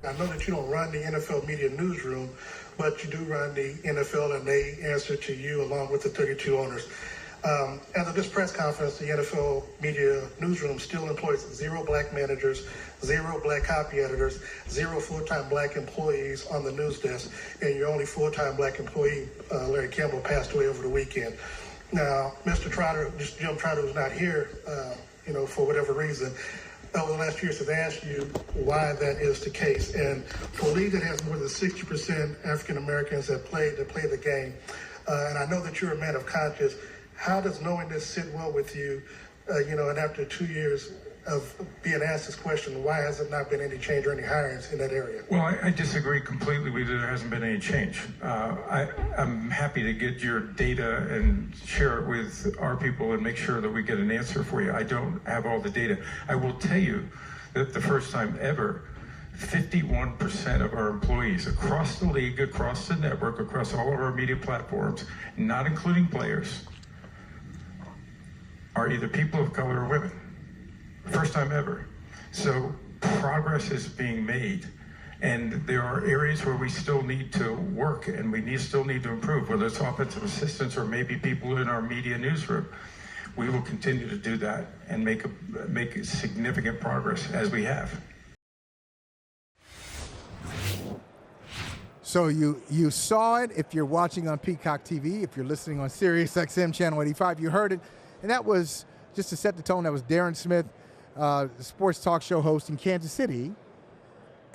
I know that you don't run the NFL media newsroom, but you do run the NFL, and they answer to you along with the 32 owners. As of this press conference, the NFL media newsroom still employs 0 black managers, 0 black copy editors, 0 full-time black employees on the news desk, and your only full-time black employee, Larry Campbell, passed away over the weekend. Now, Mr. Trotter, Jim Trotter, was not here, for whatever reason. Over the last 2 years, have asked you why that is the case. And for a league that has more than 60% African Americans that play the game, and I know that you're a man of conscience, how does knowing this sit well with you, and after 2 years of being asked this question, why has it not been any change or any hirings in that area? Well, I disagree completely with you. There hasn't been any change. I'm happy to get your data and share it with our people and make sure that we get an answer for you. I don't have all the data. I will tell you that the first time ever, 51% of our employees across the league, across the network, across all of our media platforms, not including players, are either people of color or women. First time ever. So progress is being made, and there are areas where we still need to work and still need to improve, whether it's offensive assistants or maybe people in our media newsroom. We will continue to do that and make significant progress as we have. So you saw it if you're watching on Peacock TV, if you're listening on Sirius XM Channel 85, you heard it. And that was, just to set the tone, that was Darren Smith, sports talk show host in Kansas City,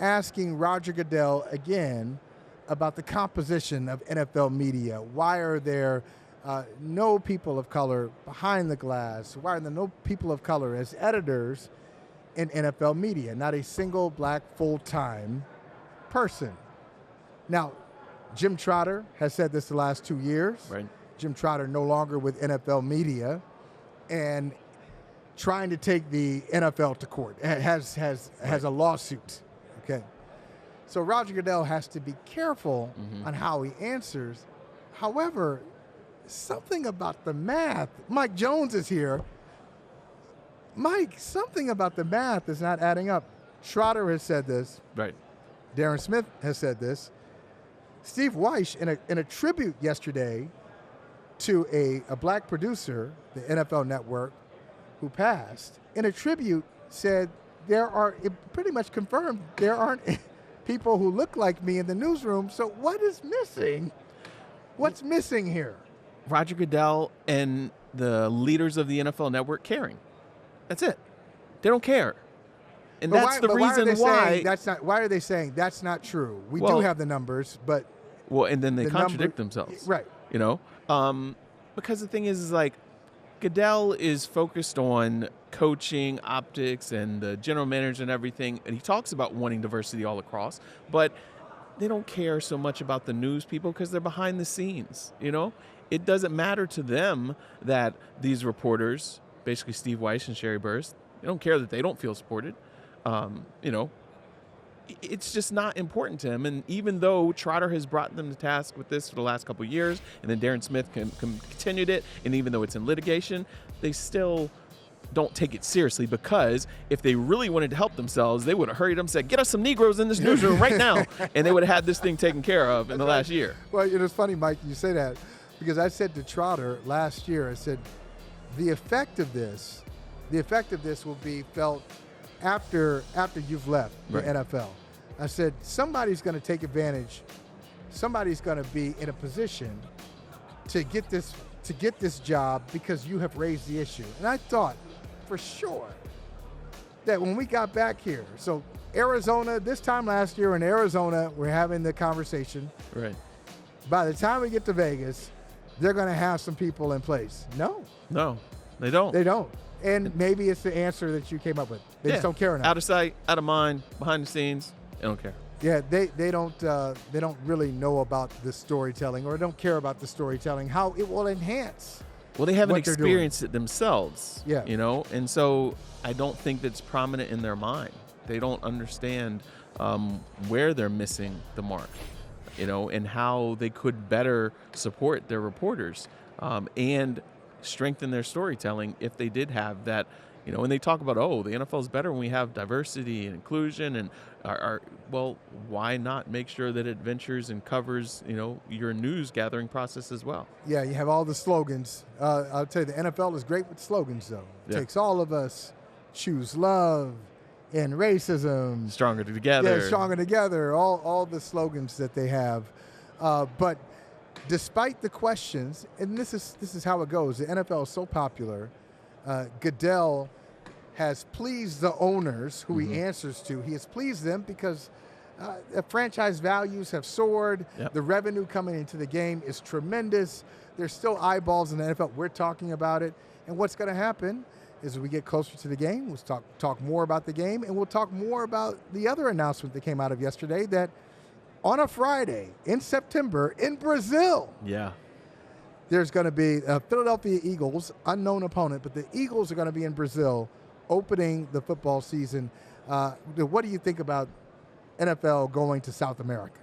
asking Roger Goodell again about the composition of NFL media. Why are there no people of color behind the glass? Why are there no people of color as editors in NFL media? Not a single black full-time person. Now, Jim Trotter has said this the last 2 years. Right. Jim Trotter no longer with NFL media and trying to take the NFL to court, has a lawsuit, okay? So Roger Goodell has to be careful on how he answers. However, something about the math, Mike Jones is here. Mike, something about the math is not adding up. Trotter has said this. Right. Darren Smith has said this. Steve Weiss, in a tribute yesterday to a black producer, the NFL Network, who passed, in a tribute said it pretty much confirmed there aren't people who look like me in the newsroom, so what is missing? What's missing here? Roger Goodell and the leaders of the NFL Network caring. That's it. They don't care. And that's the reason why. Why are they saying that's not true? We do have the numbers, but. Well, and then they contradict themselves. Right. Because the thing is like, Goodell is focused on coaching, optics, and the general manager and everything. And he talks about wanting diversity all across, but they don't care so much about the news people because they're behind the scenes. It doesn't matter to them that these reporters, basically Steve Weiss and Sherry Burris, they don't care that they don't feel supported. It's just not important to him. And even though Trotter has brought them to task with this for the last couple of years, and then Darren Smith continued it, and even though it's in litigation, they still don't take it seriously, because if they really wanted to help themselves, they would have hurried up and said, get us some Negroes in this newsroom right now, and they would have had this thing taken care of in the last year. Well, it's funny, Mike, you say that, because I said to Trotter last year, I said, the effect of this will be felt after you've left the NFL. I said, somebody's going to take advantage. Somebody's going to be in a position to get this job because you have raised the issue. And I thought for sure that when we got back here, so Arizona, this time last year in Arizona, we're having the conversation. Right. By the time we get to Vegas, they're going to have some people in place. No, they don't. They don't. And maybe it's the answer that you came up with. They just don't care enough. Out of sight, out of mind, behind the scenes, they don't care. Yeah, they don't really know about the storytelling, or don't care about the storytelling, how it will enhance. Well, they haven't experienced it themselves. Yeah. And so I don't think that's prominent in their mind. They don't understand where they're missing the mark, and how they could better support their reporters and strengthen their storytelling if they did have that When they talk about, the NFL is better when we have diversity and inclusion, and well, why not make sure that it ventures and covers, your news gathering process as well? Yeah, you have all the slogans. I'll tell you, the NFL is great with slogans, though. It takes all of us, choose love, end racism. Stronger together. Yeah, stronger together, all the slogans that they have. But despite the questions, and this is how it goes, the NFL is so popular, Goodell has pleased the owners who he answers to. He has pleased them because the franchise values have soared. Yep. The revenue coming into the game is tremendous. There's still eyeballs in the NFL. We're talking about it. And what's going to happen is as we get closer to the game, we'll talk more about the game, and we'll talk more about the other announcement that came out of yesterday that on a Friday in September in Brazil, there's going to be Philadelphia Eagles, unknown opponent, but the Eagles are going to be in Brazil opening the football season. What do you think about NFL going to South America?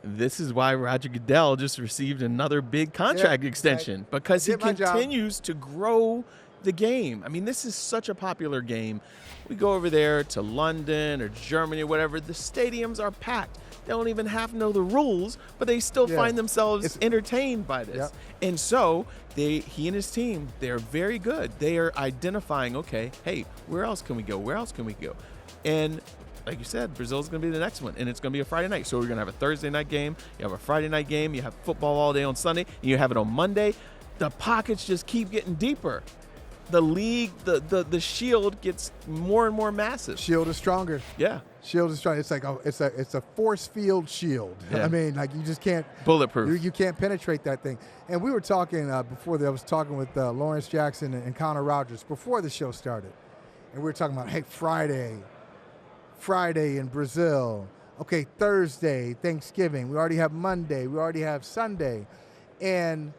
This is why Roger Goodell just received another big contract extension, because he continues to grow the game. I mean, this is such a popular game. We go over there to London or Germany or whatever, the stadiums are packed. They don't even have to know the rules, but they still find themselves entertained by this. And so he and his team, they're very good. They are identifying, okay, hey, where else can we go? Where else can we go? And like you said, Brazil's going to be the next one, and it's going to be a Friday night. So we're going to have a Thursday night game, you have a Friday night game, you have football all day on Sunday, and you have it on Monday. The pockets just keep getting deeper. The league, the shield gets more and more massive. Shield is stronger. Yeah. Shield is strong. It's like it's a force field shield. Yeah. I mean, like you just can't bulletproof. You can't penetrate that thing. And we were talking before. I was talking with Lawrence Jackson and Connor Rogers before the show started, and we were talking about Friday in Brazil. Okay, Thursday, Thanksgiving. We already have Monday. We already have Sunday, and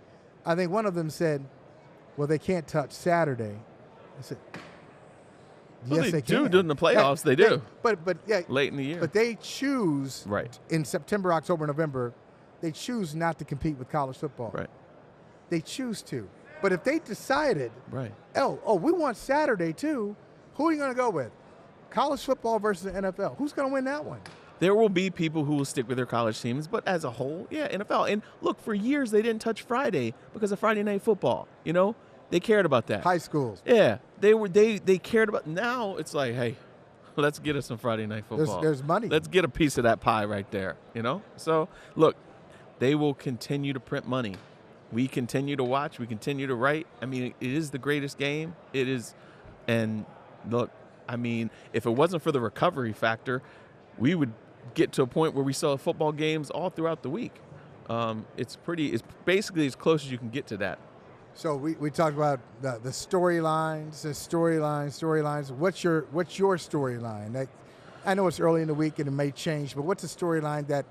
I think one of them said, "Well, they can't touch Saturday." I said, "Yes, they can. During the playoffs, they do. But late in the year. But they choose in September, October, November. They choose not to compete with college football. Right. They choose to. But if they decided, we want Saturday too. Who are you going to go with? College football versus the NFL. Who's going to win that one? There will be people who will stick with their college teams, but as a whole, NFL. And look, for years they didn't touch Friday because of Friday night football. They cared about that. High schools. Yeah, they cared about. Now it's like, hey, let's get us some Friday night football. There's money. Let's get a piece of that pie right there. So look, they will continue to print money. We continue to watch. We continue to write. I mean, it is the greatest game. It is, and look, I mean, if it wasn't for the recovery factor, we would get to a point where we saw football games all throughout the week. It's basically as close as you can get to that. So we talked about the storylines. What's your storyline? I know it's early in the week and it may change, but what's a storyline that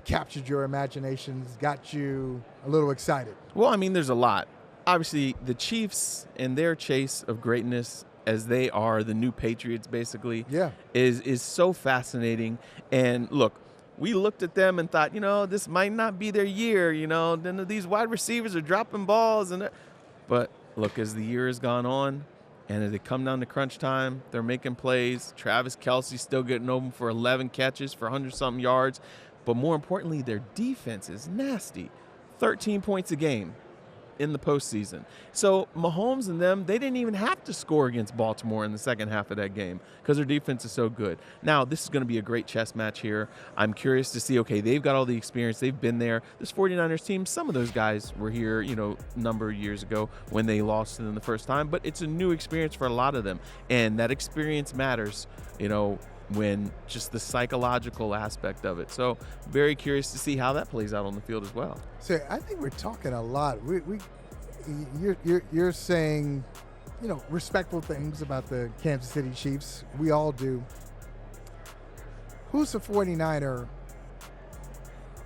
captured your imaginations, got you a little excited? Well, I mean, there's a lot. Obviously, the Chiefs and their chase of greatness, as they are the new Patriots, basically, is so fascinating. And look, we looked at them and thought, this might not be their year. Then these wide receivers are dropping balls, but look, as the year has gone on, and as they come down to crunch time, they're making plays. Travis Kelce still getting open for 11 catches for 100-something yards. But more importantly, their defense is nasty. 13 points a game in the postseason. So Mahomes and them, they didn't even have to score against Baltimore in the second half of that game because their defense is so good. Now, this is going to be a great chess match here. I'm curious to see, okay, they've got all the experience. They've been there. This 49ers team, some of those guys were here, a number of years ago when they lost to them the first time. But it's a new experience for a lot of them. And that experience matters, when just the psychological aspect of it. So very curious to see how that plays out on the field as well. So I think we're talking a lot. You're saying, respectful things about the Kansas City Chiefs. We all do. Who's the 49er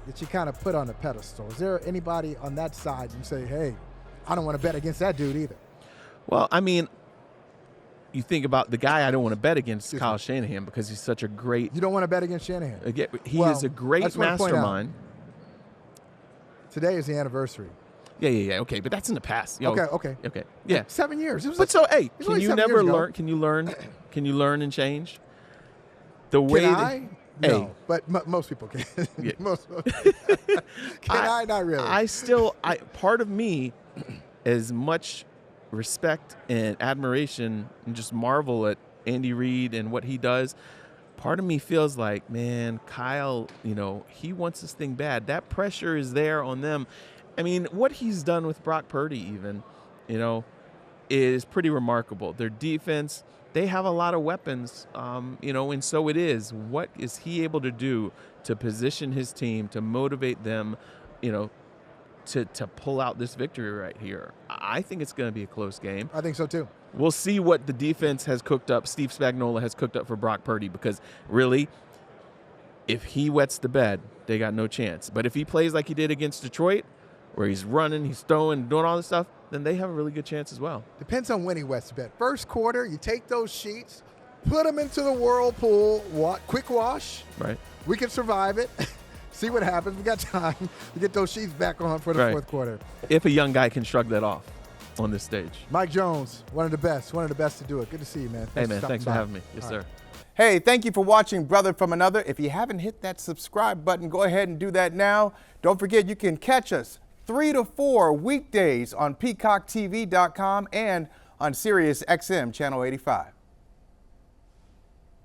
that you kind of put on a pedestal? Is there anybody on that side you say, hey, I don't want to bet against that dude either? Well, I mean, you think about the guy I don't want to bet against, Kyle Shanahan, because he's such a great... You don't want to bet against Shanahan? He is a great mastermind. Today is the anniversary. Yeah. Okay, but that's in the past. Yo, Okay. Yeah. 7 years. It was But so, hey, was can only you 7 never years ago. learn? Can you learn? Can you learn and change? The way Can that, I? No, hey, but most people can. Yeah. Can I? Not really. Part of me, as much respect and admiration and just marvel at Andy Reid and what he does. Part of me feels like, man, Kyle, he wants this thing bad. That pressure is there on them. I mean, what he's done with Brock Purdy even, is pretty remarkable. Their defense, they have a lot of weapons, and so it is. What is he able to do to position his team, to motivate them, to pull out this victory right here? I think it's going to be a close game. I think so too. We'll see what the defense has cooked up, Steve Spagnuolo has cooked up for Brock Purdy, because really, if he wets the bed, they got no chance. But if he plays like he did against Detroit, where he's running, he's throwing, doing all this stuff, then they have a really good chance as well. Depends on when he wets the bed. First quarter, you take those sheets, put them into the whirlpool, quick wash. Right. We can survive it. See what happens. We got time to get those sheets back on for the fourth quarter. If a young guy can shrug that off on this stage. Mike Jones, one of the best to do it. Good to see you, man. Thanks for having me. Yes, sir. Hey, thank you for watching Brother from Another. If you haven't hit that subscribe button, go ahead and do that now. Don't forget, you can catch us 3 to 4 weekdays on PeacockTV.com and on Sirius XM Channel 85.